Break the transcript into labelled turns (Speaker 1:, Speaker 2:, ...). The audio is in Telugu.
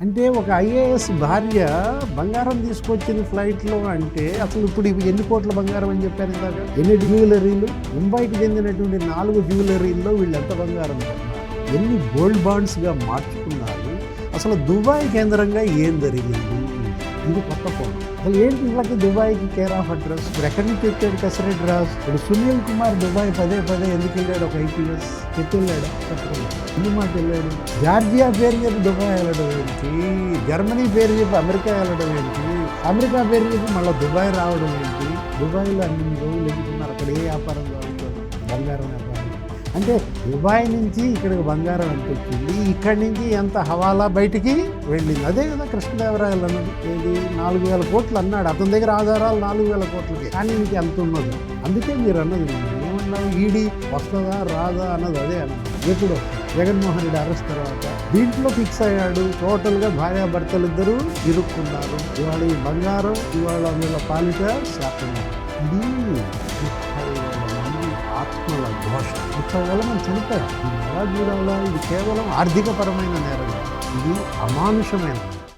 Speaker 1: అంటే ఒక ఐఏఎస్ భార్య బంగారం తీసుకొచ్చింది ఫ్లైట్లో అంటే అసలు ఇప్పుడు ఇవి ఎన్ని కోట్ల బంగారం అని చెప్పారు ఇందాక, ఎన్ని జ్యువెలరీలు, ముంబైకి చెందినటువంటి 4 జ్యువెలరీల్లో వీళ్ళు ఎంత బంగారం కొన్నారు, ఎన్ని గోల్డ్ బాండ్స్గా మార్చుకున్నారు, అసలు దుబాయ్ కేంద్రంగా ఏం జరిగింది, ఇది కొత్త కోణం. అసలు ఏంటి వీళ్ళకి దుబాయ్కి కేర్ ఆఫ్ అడ్రస్, ఇప్పుడు ఎక్కడి నుంచి వచ్చాడు కసరెట్ రాజ్, ఇప్పుడు సునీల్ కుమార్ దుబాయ్ పదే ఎందుకు వెళ్ళాడు, ఒక ఐపీఎస్ వెళ్ళాడు, ఎందుకు మాట వెళ్ళాడు, జార్జియా పేరు చెప్పి దుబాయ్ వెళ్ళడం ఏంటి, జర్మనీ పేరు చెప్పి అమెరికా వెళ్ళడం ఏంటి, అమెరికా పేరు చెప్పి మళ్ళీ దుబాయ్ రావడం ఏంటి, దుబాయ్లో అన్ని రోజులు ఎదుగుతున్నారు, అక్కడ ఏ వ్యాపారం జరుగుతుంది, బంగారం వ్యాపారం. అంటే దుబాయ్ నుంచి ఇక్కడికి బంగారం ఎంత వచ్చింది, ఇక్కడి నుంచి ఎంత హవాలా బయటికి వెళ్ళింది. అదే కదా కృష్ణదేవరాయలు అన్నది, ఏది 4,000 కోట్లు అన్నాడు, అతని దగ్గర ఆధారాలు 4,000 కోట్లకి, కానీ నీకు ఎంత ఉన్నది. అందుకే మీరు అన్నది ఏమన్నావు, ఈడీ వస్తుందా రాదా అన్నది అదే అన్నది. ఎప్పుడు జగన్మోహన్ రెడ్డి అరెస్ట్ తర్వాత దీంట్లో ఫిక్స్ అయ్యాడు, టోటల్గా భార్యాభర్తలు ఇద్దరు ఇరుక్కున్నారు, ఇవాళ ఈ బంగారం ఇవాళ వీళ్ళ పాలిట శాతం. ఇది 30,000 మంది ఆత్మల ఘోష, 30,000 మంది చనిపోయారు. ఇది ఎలా చూడాలా, ఇది కేవలం ఆర్థికపరమైన నేరం, ఇది అమానుషమైన